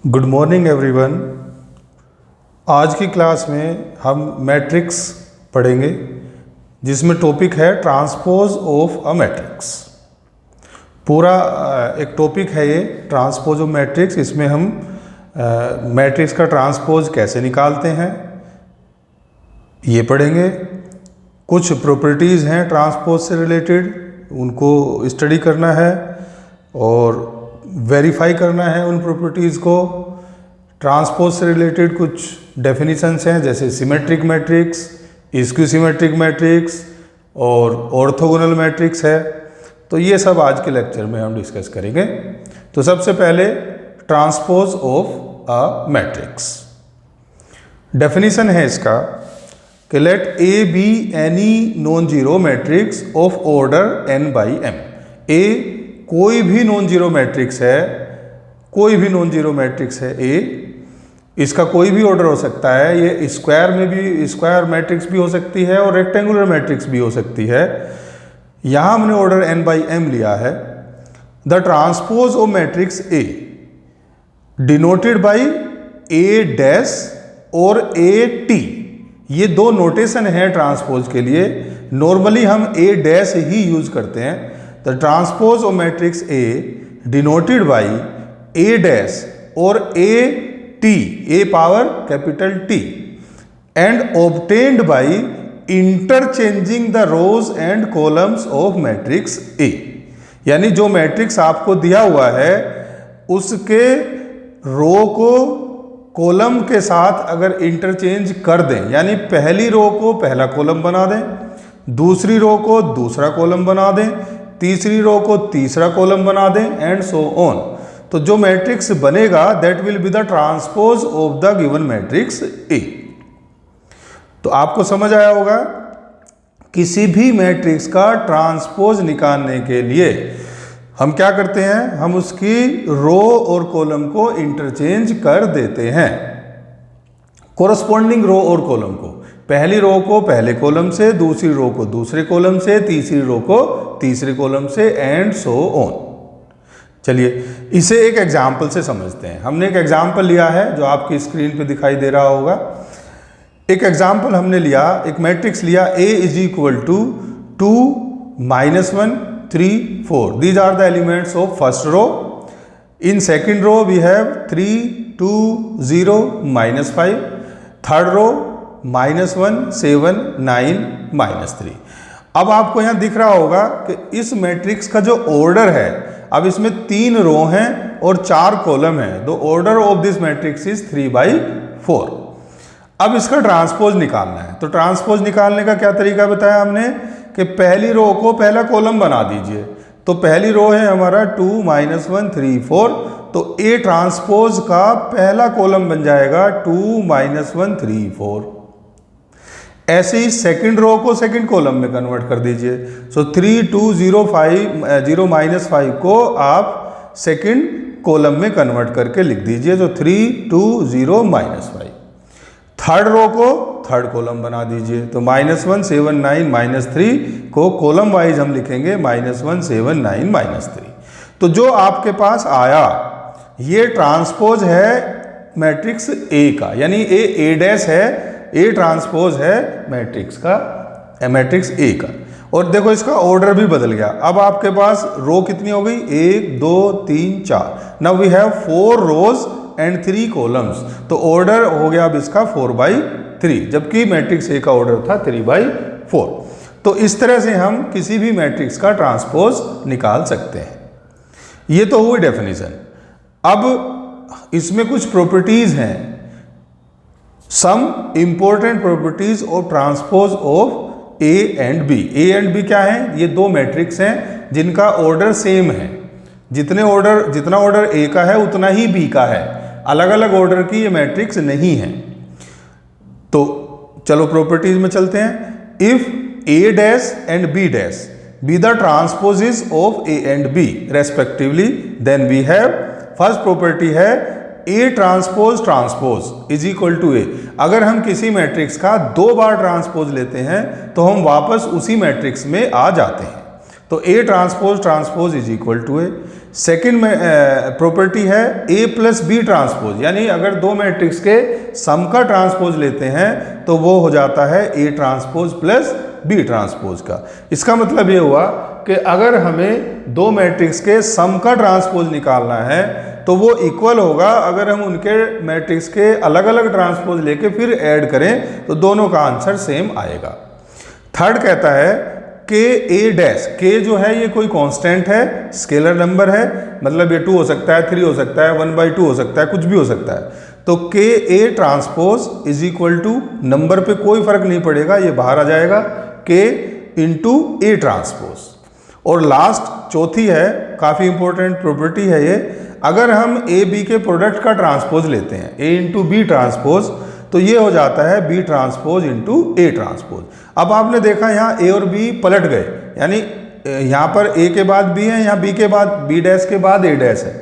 Good morning everyone. आज की class में हम मैट्रिक्स पढ़ेंगे जिसमें टॉपिक है ट्रांसपोज ऑफ अ मैट्रिक्स। पूरा एक टॉपिक है ये ट्रांसपोज ऑफ मैट्रिक्स। इसमें हम मैट्रिक्स का ट्रांसपोज कैसे निकालते हैं ये पढ़ेंगे। कुछ प्रॉपर्टीज़ हैं ट्रांसपोज से रिलेटेड, उनको स्टडी करना है और वेरीफाई करना है उन प्रॉपर्टीज़ को। ट्रांसपोज से रिलेटेड कुछ डेफिनेशंस हैं जैसे symmetric matrix, skew symmetric matrix और ऑर्थोगोनल मैट्रिक्स है। तो ये सब आज के लेक्चर में हम डिस्कस करेंगे। तो सबसे पहले transpose of a matrix. Definition है इसका कि let A be any non zero matrix of order n by m। A कोई भी नॉन जीरो मैट्रिक्स है, कोई भी नॉन जीरो मैट्रिक्स है ए, इसका कोई भी ऑर्डर हो सकता है। ये स्क्वायर में भी, स्क्वायर मैट्रिक्स भी हो सकती है और रेक्टेंगुलर मैट्रिक्स भी हो सकती है। यहाँ हमने ऑर्डर n बाई m लिया है। The transpose of matrix A denoted by A dash और ए टी। ये दो नोटेशन है ट्रांसपोज के लिए। नॉर्मली हम ए डैश ही यूज करते हैं। The transpose of matrix A denoted by A dash और A T, A power capital T, and obtained by interchanging the rows and columns of matrix A. यानी जो matrix आपको दिया हुआ है उसके रो को कॉलम के साथ अगर इंटरचेंज कर दें, यानी पहली रो को पहला कॉलम बना दें, दूसरी रो को दूसरा कॉलम बना दें, तीसरी रो को तीसरा कॉलम बना दें एंड सो ऑन, तो जो मैट्रिक्स बनेगा that will be the transpose of the given matrix A. तो आपको समझ आया होगा, किसी भी मैट्रिक्स का ट्रांसपोज निकालने के लिए हम क्या करते हैं, हम उसकी रो और कॉलम को इंटरचेंज कर देते हैं। कोरस्पॉन्डिंग रो और कॉलम को, पहली रो को पहले कॉलम से, दूसरी रो को दूसरे कॉलम से, तीसरी रो को तीसरे कॉलम से एंड सो ऑन। चलिए इसे एक एग्जाम्पल से समझते हैं। हमने एक एग्जाम्पल लिया है जो आपकी स्क्रीन पे दिखाई दे रहा होगा। एक एग्जाम्पल हमने लिया, एक मैट्रिक्स लिया A is equal to 2 -1 3 4। These are the elements of first row. In second row we have 3 2 0 -5। Third row -1 7 9 -3। अब आपको यहां दिख रहा होगा कि इस मैट्रिक्स का जो ऑर्डर है, अब इसमें 3 रो हैं और 4 कॉलम हैं। The order of this matrix is 3/4। अब इसका ट्रांसपोज निकालना है। तो ट्रांसपोज निकालने का क्या तरीका बताया हमने कि पहली रो को पहला कॉलम बना दीजिए। तो पहली रो है हमारा 2 -1 3 4, तो ए ट्रांसपोज का पहला कॉलम बन जाएगा 2 -1 3 4। ऐसे ही सेकंड रो को सेकंड कॉलम में कन्वर्ट कर दीजिए। सो 3 2 0 5 -5 को आप सेकंड कॉलम में कन्वर्ट करके लिख दीजिए। तो 3 2 0 -5। थर्ड रो को थर्ड कॉलम बना दीजिए। तो -1 7 9 -3 को कॉलम वाइज हम लिखेंगे -1 7 9 -3। तो जो आपके पास आया ये ट्रांसपोज है मैट्रिक्स ए का, यानी ए डैश है, ए ट्रांसपोज है मैट्रिक्स का, मैट्रिक्स ए का। और देखो इसका ऑर्डर भी बदल गया। अब आपके पास रो कितनी हो गई, 1 2 3 4। Now we have 4 rows and 3 columns. तो ऑर्डर हो गया अब इसका 4/3, जबकि मैट्रिक्स ए का ऑर्डर था 3/4। तो इस तरह से हम किसी भी मैट्रिक्स का ट्रांसपोज निकाल सकते हैं। ये तो हुई डेफिनेशन। अब इसमें कुछ प्रॉपर्टीज हैं, some important properties of transpose of A and B. A and B क्या है, ये दो मैट्रिक्स हैं जिनका ऑर्डर सेम है। जितना ऑर्डर ए का है उतना ही बी का है, अलग अलग ऑर्डर की ये मैट्रिक्स नहीं है। तो चलो प्रॉपर्टीज में चलते हैं। If A dash and B dash be the transposes of A and B respectively, then we have, first property है A transpose transpose is equal to A. अगर हम किसी मैट्रिक्स का 2 बार ट्रांसपोज लेते हैं तो हम वापस उसी मैट्रिक्स में आ जाते हैं। तो A transpose transpose is equal to A. Second में प्रॉपर्टी है ए प्लस बी ट्रांसपोज, यानी अगर दो मैट्रिक्स के सम का ट्रांसपोज लेते हैं तो वो हो जाता है A transpose plus B transpose का। इसका मतलब ये हुआ कि अगर हमें दो मैट्रिक्स के सम का ट्रांसपोज निकालना है तो वो इक्वल होगा अगर हम उनके मैट्रिक्स के अलग अलग ट्रांसपोज लेके फिर ऐड करें तो दोनों का आंसर सेम आएगा। थर्ड कहता है के ए डैश, के जो है ये कोई कांस्टेंट है, स्केलर नंबर है, मतलब ये 2 हो सकता है, 3 हो सकता है, 1/2 हो सकता है, कुछ भी हो सकता है। तो k A transpose is equal to, number पे कोई फर्क नहीं पड़ेगा, ये बाहर आ जाएगा, के इंटू ए ट्रांसपोज। और लास्ट चौथी है, काफ़ी इंपॉर्टेंट प्रॉपर्टी है ये, अगर हम ए बी के प्रोडक्ट का ट्रांसपोज लेते हैं, ए इंटू बी ट्रांसपोज, तो ये हो जाता है B transpose into A transpose. अब आपने देखा यहाँ ए और बी पलट गए, यानी यहाँ पर ए के बाद बी है, यहाँ बी के बाद बी डैश के बाद ए डैश है।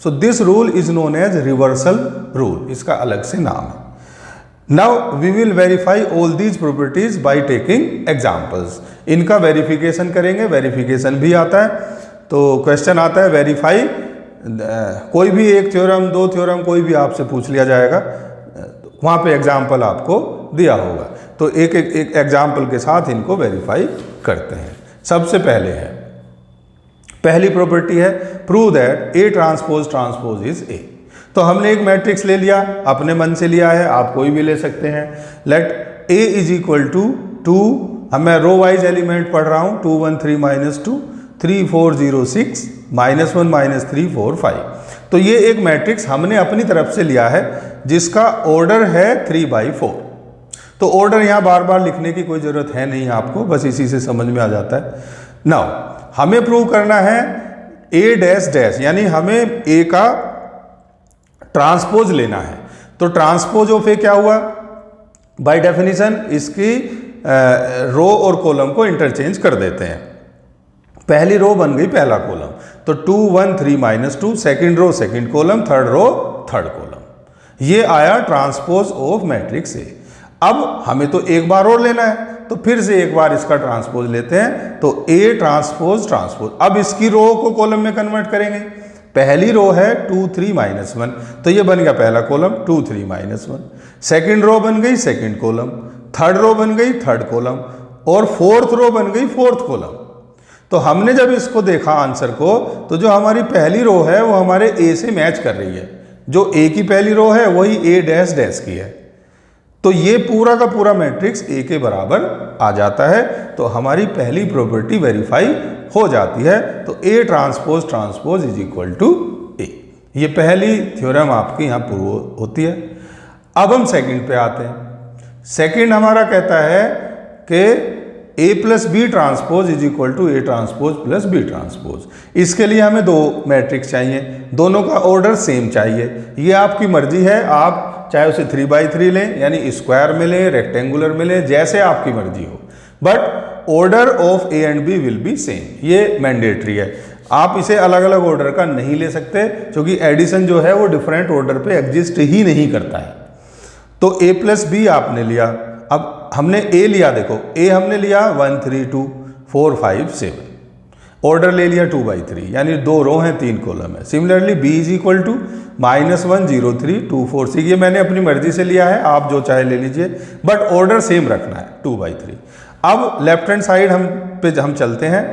So this rule is known as reversal rule, इसका अलग से नाम है। Now we will verify all these properties by taking examples. इनका वेरिफिकेशन करेंगे, वेरिफिकेशन भी आता है। तो क्वेश्चन आता है वेरीफाई, कोई भी एक थ्योरम, दो थ्योरम, कोई भी आपसे पूछ लिया जाएगा, वहाँ पे एग्जाम्पल आपको दिया होगा, तो एक एग्जाम्पल के साथ इनको वेरीफाई करते हैं। सबसे पहले है, पहली प्रॉपर्टी है prove that A transpose transpose is a. तो हमने एक मैट्रिक्स ले लिया, अपने मन से लिया है, आप कोई भी ले सकते हैं। Let A is equal to 2, मैं रो वाइज एलिमेंट पढ़ रहा हूँ, 2 1 3 -2 3 4 0 6 -1 -3 4 5। तो ये एक मैट्रिक्स हमने अपनी तरफ से लिया है जिसका ऑर्डर है 3/4। तो ऑर्डर यहाँ बार बार लिखने की कोई ज़रूरत है नहीं आपको, बस इसी से समझ में आ जाता है। नाउ हमें प्रूव करना है ए डैश डैश, यानी हमें ए का ट्रांसपोज लेना है। तो ट्रांसपोज ऑफ ए क्या हुआ? बाय डेफिनेशन इसकी रो और कॉलम को इंटरचेंज कर देते हैं। पहली रो बन गई पहला कॉलम, तो 2 1 3 -2, second row second column, third row third column. ये आया ट्रांसपोज ऑफ मैट्रिक्स ए। अब हमें तो एक बार और लेना है, तो फिर से एक बार इसका ट्रांसपोज लेते हैं, तो ए ट्रांसपोज ट्रांसपोज। अब इसकी रो को कॉलम में कन्वर्ट करेंगे। पहली रो है 2 3 -1, तो ये बन गया पहला कॉलम 2 3 -1। सेकंड रो बन गई सेकंड कॉलम, थर्ड रो बन गई थर्ड कॉलम, और फोर्थ रो बन गई फोर्थ कॉलम। तो हमने जब इसको देखा आंसर को, तो जो हमारी पहली रो है वो हमारे ए से मैच कर रही है। जो ए की पहली रो है वही ए डैश डैश की है, तो ये पूरा का पूरा मैट्रिक्स ए के बराबर आ जाता है। तो हमारी पहली प्रॉपर्टी वेरीफाई हो जाती है। तो A transpose transpose is equal to A. ये पहली थ्योरम आपकी यहाँ प्रूव होती है। अब हम सेकंड पे आते हैं। सेकंड हमारा कहता है कि A plus B transpose is equal to A transpose plus B transpose. इसके लिए हमें दो मैट्रिक्स चाहिए, दोनों का ऑर्डर सेम चाहिए। ये आपकी मर्जी है, आप चाहे उसे 3/3 लें, यानी स्क्वायर में लें, रेक्टेंगुलर में लें, जैसे आपकी मर्जी हो, but order of A and B will be same. ये मैंडेटरी है, आप इसे अलग अलग ऑर्डर का नहीं ले सकते, क्योंकि एडिशन जो है वो डिफरेंट ऑर्डर पे एग्जिस्ट ही नहीं करता है। तो ए प्लस बी आपने लिया, अब हमने ए लिया, देखो ए हमने लिया 1 3 2 4 5 7, ऑर्डर ले लिया 2/3, यानी 2 रो हैं 3 कॉलम है। Similarly B is equal to -1 0 3 2 4 6, ये मैंने अपनी मर्जी से लिया है, आप जो चाहे ले लीजिए, बट ऑर्डर सेम रखना है 2/3। अब लेफ्ट हैंड साइड हम चलते हैं,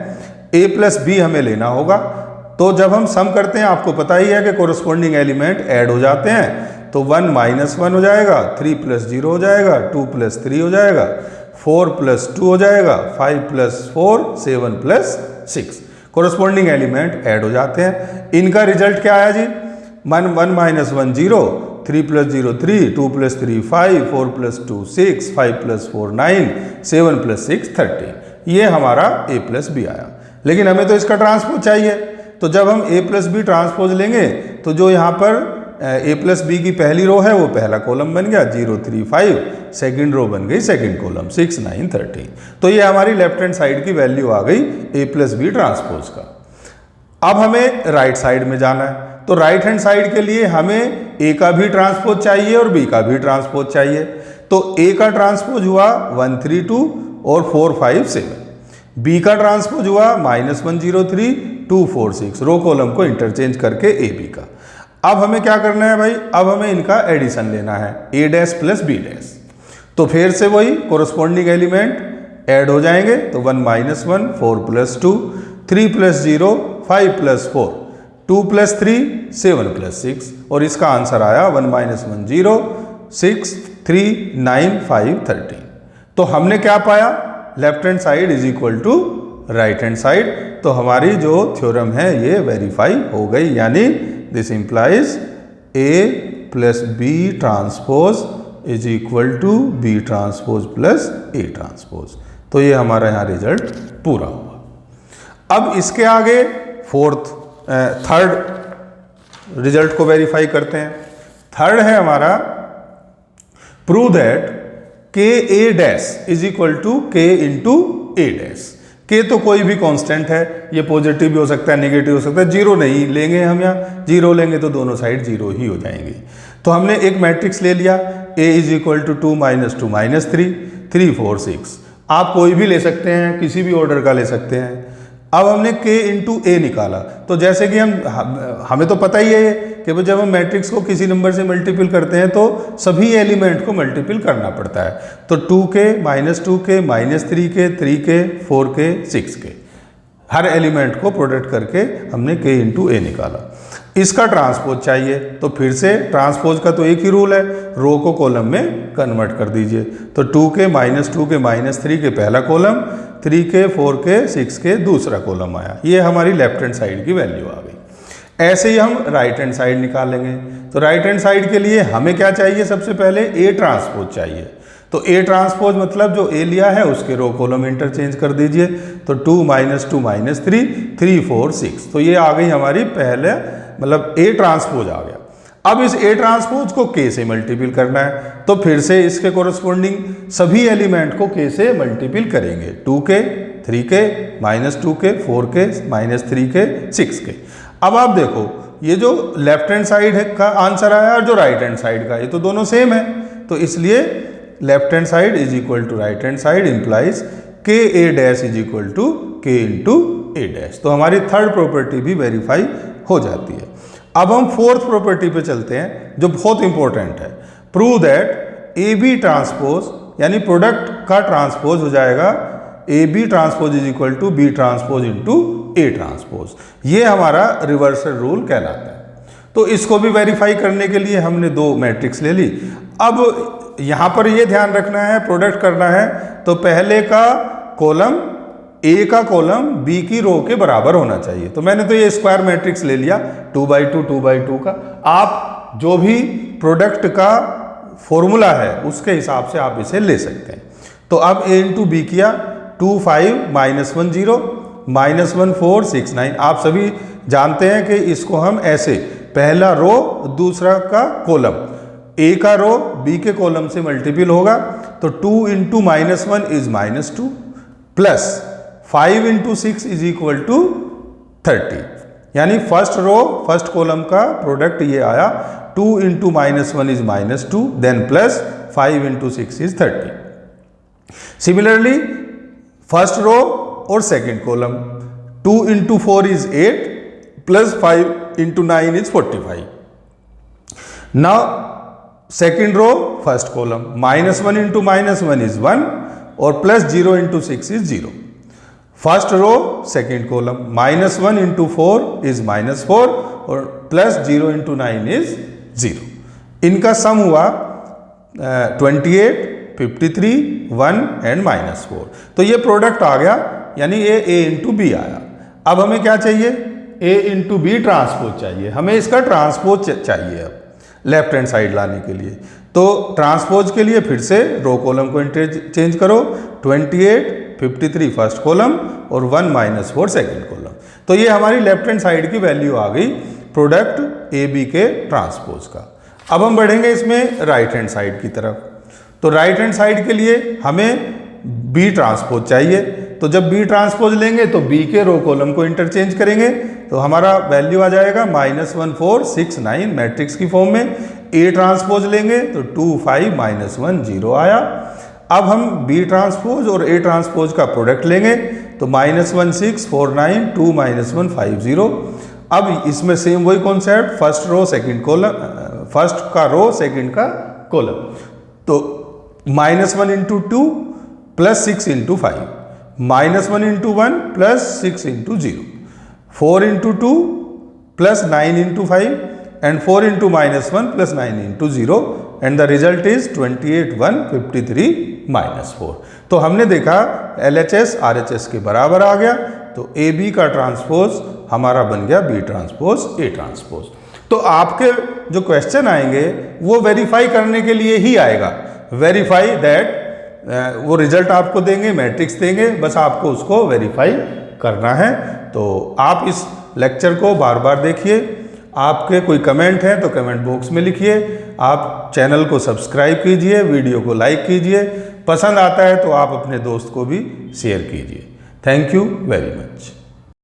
ए प्लस बी हमें लेना होगा। तो जब हम सम करते हैं, आपको पता ही है कि कोरस्पॉन्डिंग एलिमेंट ऐड हो जाते हैं, तो 1 -1 हो जाएगा, 3 + 0 हो जाएगा, 2 + 3 हो जाएगा, 4 + 2 हो जाएगा, 5 + 4 7 + 6। कोरस्पॉन्डिंग एलिमेंट ऐड हो जाते हैं। इनका रिजल्ट क्या आया जी? 1 -1 0, 3 + 0 3, 2 + 3 5, 4 + 2 6, 5 + 4 9, 7 + 6 13। ये हमारा ए प्लस बी आया। लेकिन हमें तो इसका ट्रांसपोज चाहिए, तो जब हम ए प्लस बी ट्रांसपोज लेंगे, तो जो यहाँ पर ए प्लस बी की पहली रो है वो पहला कॉलम बन गया 0 3 5, सेकंड रो बन गई सेकंड कॉलम 6 9 13। तो ये हमारी लेफ्ट हैंड साइड की वैल्यू आ गई ए प्लस बी ट्रांसपोज का। अब हमें राइट साइड में जाना है, तो राइट हैंड साइड के लिए हमें ए का भी ट्रांसपोज चाहिए और बी का भी ट्रांसपोज चाहिए। तो ए का ट्रांसपोज हुआ 1 3 2 और 4 5 7, बी का ट्रांसपोज हुआ -103 246, रो कॉलम को इंटरचेंज करके ए बी का। अब हमें क्या करना है भाई, अब हमें इनका एडिशन लेना है, ए डैश प्लस बी डैश। तो फिर से वही कोरस्पॉन्डिंग एलिमेंट ऐड हो जाएंगे, तो 1 - 1 4 + 2 3 + 0 5 + 4 2 + 3 7 + 6, और इसका आंसर आया 1 - 1 0 6 3 9 5 13। तो हमने क्या पाया, left hand side is equal to right hand side. तो हमारी जो थ्योरम है ये वेरीफाई हो गई, यानी this implies A plus B transpose is equal to B transpose plus A transpose. तो ये हमारा यहाँ रिजल्ट पूरा हुआ। अब इसके आगे थर्ड रिजल्ट को वेरीफाई करते हैं। थर्ड है हमारा प्रूव दैट के A dash is equal to k into A dash. के तो कोई भी कांस्टेंट है, ये पॉजिटिव भी हो सकता है, नेगेटिव हो सकता है, जीरो नहीं लेंगे हम, यहाँ जीरो लेंगे तो दोनों साइड जीरो ही हो जाएंगे। तो हमने एक मैट्रिक्स ले लिया, ए इज इक्वल टू 2 - 2 - 3 3 4 6। आप कोई भी ले सकते हैं, किसी भी ऑर्डर का ले सकते हैं। अब हमने k इंटू ए निकाला, तो जैसे कि हमें तो पता ही है कि जब हम मैट्रिक्स को किसी नंबर से मल्टीपल करते हैं तो सभी एलिमेंट को मल्टीपल करना पड़ता है। तो 2k - 2k -3k 3k 4k 6k, हर एलिमेंट को प्रोडक्ट करके हमने k इंटू ए निकाला। इसका ट्रांसपोज चाहिए, तो फिर से ट्रांसपोज का तो एक ही रूल है, रो को कॉलम में कन्वर्ट कर दीजिए। तो 2k - 2k -3k पहला कॉलम, 3k 4k 6k दूसरा कॉलम आया। ये हमारी लेफ्ट हैंड साइड की वैल्यू आ गई। ऐसे ही हम राइट हैंड साइड निकालेंगे। तो राइट हैंड साइड के लिए हमें क्या चाहिए, सबसे पहले ए ट्रांसपोज चाहिए। तो ए ट्रांसपोज मतलब जो ए लिया है उसके रो कॉलम इंटरचेंज कर दीजिए। तो 2 - 2 - 3 3 4 6। तो ये आ गई हमारी पहले, मतलब ए ट्रांसपोज आ गया। अब इस ए ट्रांसपोज को के से मल्टीपल करना है, तो फिर से इसके कोरस्पॉन्डिंग सभी एलिमेंट को के से मल्टीपल करेंगे। 2k 3k -2k 4k -3k 6k। अब आप देखो, ये जो लेफ्ट हैंड साइड का आंसर आया और जो राइट हैंड साइड का, ये तो दोनों सेम है। तो इसलिए left hand side is equal to right hand side implies k A dash is equal to k into A dash. तो हमारी थर्ड प्रॉपर्टी भी वेरीफाई हो जाती है। अब हम फोर्थ प्रॉपर्टी पे चलते हैं, जो बहुत इंपॉर्टेंट है। Prove that A B transpose, यानी प्रोडक्ट का ट्रांसपोज हो जाएगा A B transpose is equal to B transpose into A transpose. ये हमारा रिवर्सल रूल कहलाता है। तो इसको भी वेरीफाई करने के लिए हमने दो मैट्रिक्स ले ली। अब यहाँ पर ये ध्यान रखना है, प्रोडक्ट करना है तो पहले का कॉलम ए का कॉलम बी की रो के बराबर होना चाहिए। तो मैंने तो ये स्क्वायर मैट्रिक्स ले लिया 2x2 2x2 का। आप जो भी प्रोडक्ट का फॉर्मूला है उसके हिसाब से आप इसे ले सकते हैं। तो अब a इंटू बी किया, 2 5 -1 0 -1 4 6 9। आप सभी जानते हैं कि इसको हम ऐसे, पहला रो दूसरा का कॉलम, ए का रो बी के कॉलम से मल्टीपल होगा। तो 2 into -1 is -2 plus 5 into 6 is equal to 30। यानी फर्स्ट रो फर्स्ट कॉलम का प्रोडक्ट ये आया, 2 into -1 is -2 then plus 5 into 6 is 30। Similarly first row और second column, 2 into 4 is 8 plus 5 into 9 is 45। Now second row first column, -1 into -1 is 1 और plus 0 into 6 is 0। First row second column, -1 into 4 is -4 और plus 0 into 9 is 0। इनका सम हुआ 28 53 1 and -4। तो ये product आ गया, यानी ये a इंटू बी आया। अब हमें क्या चाहिए, a इंटू बी ट्रांसपोज चाहिए। हमें इसका ट्रांसपोज चाहिए अब लेफ्ट हैंड साइड लाने के लिए। तो ट्रांसपोज के लिए फिर से रो कॉलम को इंटरचेंज करो, 28 53 फर्स्ट कॉलम और 1 -4 सेकेंड कॉलम। तो ये हमारी लेफ्ट हैंड साइड की वैल्यू आ गई प्रोडक्ट ए बी के ट्रांसपोज का। अब हम बढ़ेंगे इसमें राइट हैंड साइड की तरफ। तो राइट हैंड साइड के लिए हमें बी ट्रांसपोज चाहिए। तो जब बी ट्रांसपोज लेंगे तो बी के रो कॉलम को इंटरचेंज करेंगे, तो हमारा वैल्यू आ जाएगा -1 4 6 9 मैट्रिक्स की फॉर्म में। ए ट्रांसपोज लेंगे तो 2 5 -1 0 आया। अब हम बी ट्रांसपोज और ए ट्रांसपोज का प्रोडक्ट लेंगे तो -1649 2 -1 50। अब इसमें सेम वही concept, first row second column, first का रो सेकंड का कॉलम, तो -1 into 2 plus 6 into 5, -1 into 1 plus 6 into 0, 4 into 2 plus 9 into 5 and 4 into -1 plus 9 into 0 and the result is 28 153 -4। तो हमने देखा LHS RHS के बराबर आ गया, तो AB का ट्रांसपोज हमारा बन गया B ट्रांसपोज A ट्रांसपोज। तो आपके जो क्वेश्चन आएंगे वो वेरीफाई करने के लिए ही आएगा, वेरीफाई दैट, वो रिजल्ट आपको देंगे, मैट्रिक्स देंगे, बस आपको उसको वेरीफाई करना है। तो आप इस लेक्चर को बार बार देखिए, आपके कोई कमेंट हैं तो कमेंट बॉक्स में लिखिए, आप चैनल को सब्सक्राइब कीजिए, वीडियो को लाइक कीजिए, पसंद आता है तो आप अपने दोस्त को भी शेयर कीजिए। Thank you very much.